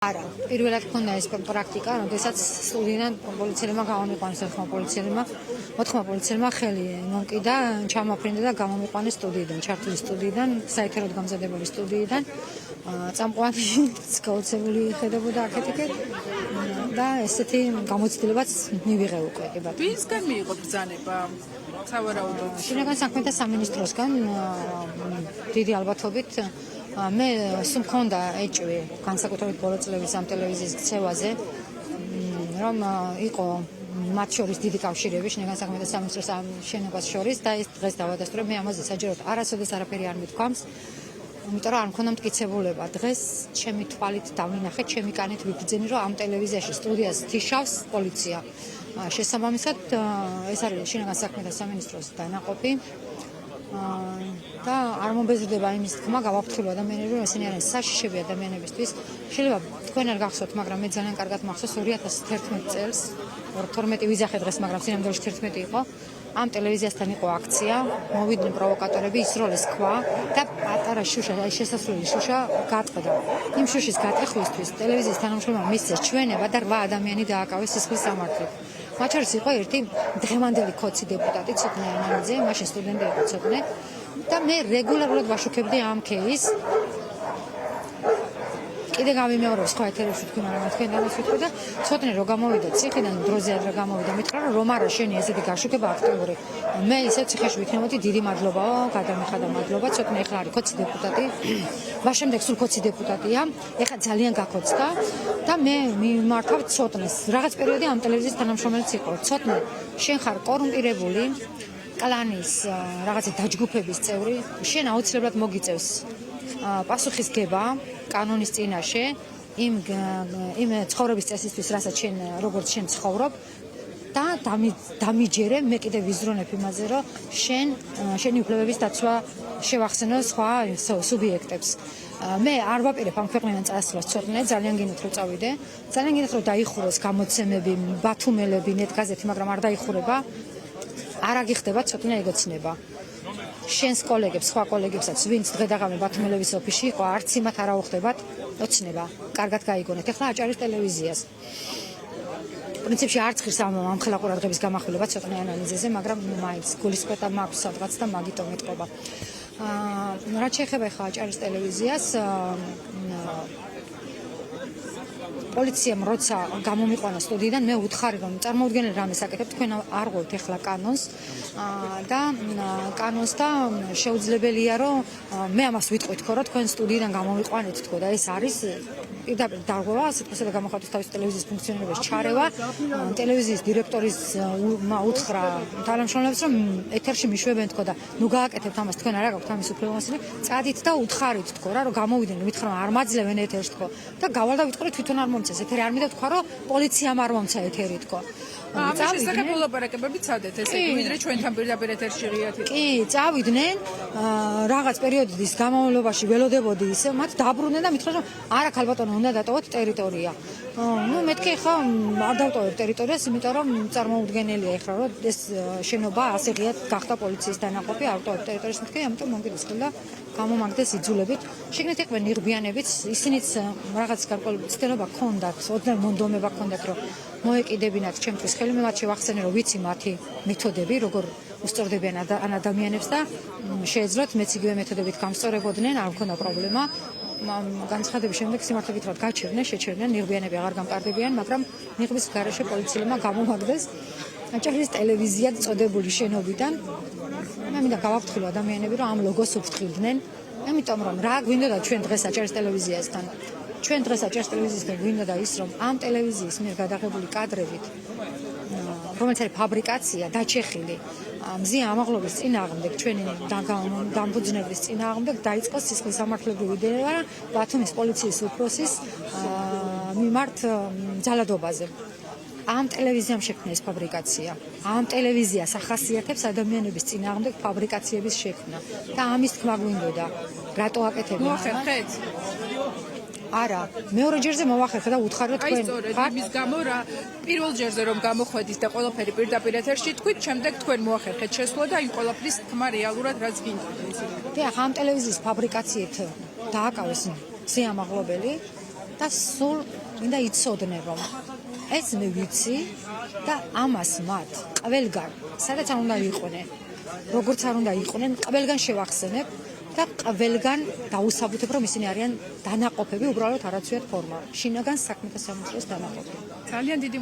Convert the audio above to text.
არა, პირველად ქონდა ეს პრაქტიკა, როდესაც სტუდიიდან პოლიციელებმა გამომიყვანეს ოთხმა პოლიციელებმა ხელი მომკიდა, ჩამაფრინდა და გამომიყვანეს სტუდიიდან, ჩართული სტუდიიდან, საეთეროდ გამზადებული სტუდიიდან. წამყვანი გაოცებული ხედებოდა აქეთ-იქით და ესეთი გამოცდილებაც მივიღე უკვე. ვისგან მიიღო ბრძანება? სავარაუდოდ. შინაგან საქმეთა სამინისტროსგან დიდი ალბათობით მე სულ მქონდა ეჭვი განსაკუთრებით ბოლო წლების ამ ტელევიზიის ქცევაზე, რომ იყო მათ შორის დიდი კავშირები შინაგან საქმეთა სამინისტროს ამ შენობას შორის და ეს დღეს დავადასტურე, მე ამაზე საჯაროდ არასოდეს არაფერი არ მithქვამს, იმიტომ რომ არ მქონდა მტკიცებულება. დღეს ჩემი თვალით დავინახე, ჩემი კანით ვიბრძენი, რომ ამ ტელევიზიაში სტუდიას თიშავს პოლიცია. შესაბამისად, ეს არის შინაგან საქმეთა სამინისტროს დანაყოფი. და არ მომბეზრდება იმის თქმა, გავაფრთხილო ადამიანები, რომ ესენი არიან საშიშები ადამიანებისთვის. შეიძლება თქვენ არ გახსოვთ, მაგრამ მე ძალიან კარგად მახსოვს 2011 წელს, 12 ვიზახე დღეს, მაგრამ სინამდვილეში 11 იყო. ამ ტელევიზიასთან იყო აქცია, მოვიდნენ პროვოკატორები, ისროლეს ქვა და პატარა შუშა, აი შესასვლელი შუშა გატყდა. იმ შუშის გატეხვისთვის ტელევიზიის თანამშრომლებმა მისცეს ჩვენება და 8 ადამიანი დააკავეს სისხლის სამართლით. მათ შორის იყო ერთი დღევანდელი ქოცი დეპუტატი ცოტნე ანანიძე, მაშინ სტუდენტი იყო ცოტნე და მე რეგულარულად ვაშუქებდი ამ кейსს. კიდე გავიმეორებ სხვა ეთერებში თქვენ არა თქვენ დავასვიტყვი და ცოტნე რო გამოვიდა ციხიდან დროზე არ გამოვიდა მითხრა რომ არა შენი ესეთი გაშუქება აქტიური. მე ისე ციხეში ვიქნებოდი, დიდი მადლობაო, გადამიხადა მადლობა, ცოტნე ეხლა არის ქოცი დეპუტატი. შემდეგ სულ ქოცი დეპუტატია, ეხლა ძალიან გაქოცდა და მე მიმართავ ცოტნეს. რაღაც პერიოდი ამ ტელევიზიის თანამშრომელიც იყო. ცოტნე, შენ ხარ კორუმპირებული კლანის რაღაცა დაჯგუფების წევრი, შენ აუცილებლად მოგიწევს პასუხისგება კანონის წინაშე იმ ცხოვრების წესისთვის, რასაც შენ როგორც შენ ცხოვრობ და დამიჯერე, მე კიდე ვიზრუნებ იმაზე, რომ შენი უფლებების დაცვა შევახსენო სხვა სუბიექტებს. მე არ ვაპირებ ამ ქვეყნიდან წასვლას ცოტნე, ძალიან გინდათ რომ წავიდე, ძალიან გინდათ რომ დაიხუროს გამოცემები, ბათუმელები, ნეტგაზეთი, მაგრამ არ დაიხურება. არ აგიხდება ცოტნე ეგოცნება. შენს კოლეგებს, სხვა კოლეგებსაც, ვინც დღე-დაღამე ბათუმელების ოფისში იყო, არც იმათ არ აუხდებათ ოცნება. კარგად გაიგონეთ. ეხლა აჭარის ტელევიზიას. პრინციპში არც ღირს ამ ხელა ყურადღების გამახვილება ცოტნე ანალიზზე, მაგრამ მაინც გულისხმობა მაქვს სადღაც და მაგიტომ ეტყობა. რაც შეეხება ახლა აჭარის ტელევიზიას, პოლიციამ როცა გამომიყვანა სტუდიიდან, მე ვუთხარი რომ წარმოუდგენელ რამეს აკეთებთ, თქვენ არ ღვევთ ახლა კანონს და კანონს და შეუძლებელია რომ მე ამას ვიტყვი თქო, რომ თქვენ სტუდიიდან გამომიყვანეთ თქო და ეს არის პირდაპირ დარღვევა, სიტყვასა და გამოხატვის თავის ტელევიზიის ფუნქციონირების ჩარევა. ტელევიზიის დირექტორის უთხრა თანამშრომლებს რომ ეთერში მიშვებენ თქო და ნუ გააკეთებთ ამას, თქვენ არ გაქვთ ამის უფლებამოსილი, წადით და უთხარით თქო რა, რომ გამოვიდნენ, მითხრა რომ არ მაძლევენ ეთერში თქო და გავალ და ვიტყვი თვითონ არ მომწეს ეთერი, არ მინდა თქვა რომ პოლიციამ არ მომცა ეთერი თქო. ამის შესახებ მოლაპარაკებები ცადეთ, ესე იგი, ვიდრე ჩვენთან პირდაპირ ეთერში ღიათ. კი, წავიდნენ რაღაც პერიოდის განმავლობაში ველოდებოდი ისე, მათ დაბრუნდნენ და მითხრა რომ არა ქალბატონო, უნდა დატოვოთ ტერიტორია. ნუ მეთქე ხა არ დავტოვებ ტერიტორიას, იმიტომ რომ წარმოუდგენელია ეხლა რომ ეს შენობა ასე ღიად გახდა პოლიციის დანაყოფი, არ ვტოვებ ტერიტორიას მეთქე, ამიტომ მომგიდეს და გამომაგდეს იძულებით. შეგნით იყვნენ ნირგვიანებიც, ისინიც რაღაც გარკვეული ცდელობა ჰქონდათ, ოდნავ მონდომება ჰქონდათ, რომ მოეკიდებინათ ჩემთვის ხელი, მე მათ შევახსენე, რომ ვიცი მათი მეთოდები, როგორ უსწორდებიან ადამიანებს და შეეძლოთ მეც იგივე მეთოდებით გამსწორებოდნენ, არ მქონდა პრობლემა. განცხადების შემდეგ სიმართლე გითხრათ გაჩერდნენ, შეჩერდნენ, ნიღბიანები აღარ გამყარდებიან, მაგრამ ნიღბის გარეშე პოლიციელებმა გამომაგდეს აჭარის ტელევიზია წოდებული შენობიდან. მე მინდა გავაფრთხილო ადამიანები, რომ ამ ლოგოს უფრთხილდნენ, იმიტომ რომ რა გვინდოდა ჩვენ დღეს აჭარის ტელევიზიასთან. ჩვენ დღეს აჭარის ტელევიზიასთან გვინდოდა ის, რომ ამ ტელევიზიის მიერ გადაღებული კადრებით, რომელიც არის ფაბრიკაცია, დაჩეხილი, მზია ამაღლობის წინააღმდეგ, ჩვენი დამფუძნებლის წინააღმდეგ დაიწყოს სისხლის სამართლებრივი დევა ბათუმის პოლიციის უფროსის მიმართ ძალადობაზე. ამ ტელევიზიამ შექმნა ეს ფაბრიკაცია. ამ ტელევიზიას ახასიათებს ადამიანების წინააღმდეგ ფაბრიკაციების შექმნა და ამის თქმა გვინდოდა. რატო აკეთებენ? მოახერხეთ? არა, მეორე ჯერზე მოვახერხე და უთხარი რომ თქვენ იმის გამო რა პირველ ჯერზე რომ გამოხვედით და ყველაფერი პირდაპირ ეთერში თქვით, შემდეგ თქვენ მოახერხეთ შესვლა და იმ ყველაფრის თქმა რეალურად რაც გინდოდა. და ამ ტელევიზიის ფაბრიკაციით დააკავეს სიამაღლობელი და სულ მინდა იცოდნენ რომ ეს მე ვიცი და ამას მათ ყველგან სადაც არ უნდა იყვნენ როგორც არ უნდა იყვნენ ყველგან შევახსენებ და ყველგან დაუსაბუთებ რომ ისინი არიან დანაყოფები უბრალოდ არაცვიათ ფორმა შინაგან საქმეთა სამართლის დანაყოფი ძალიან დიდი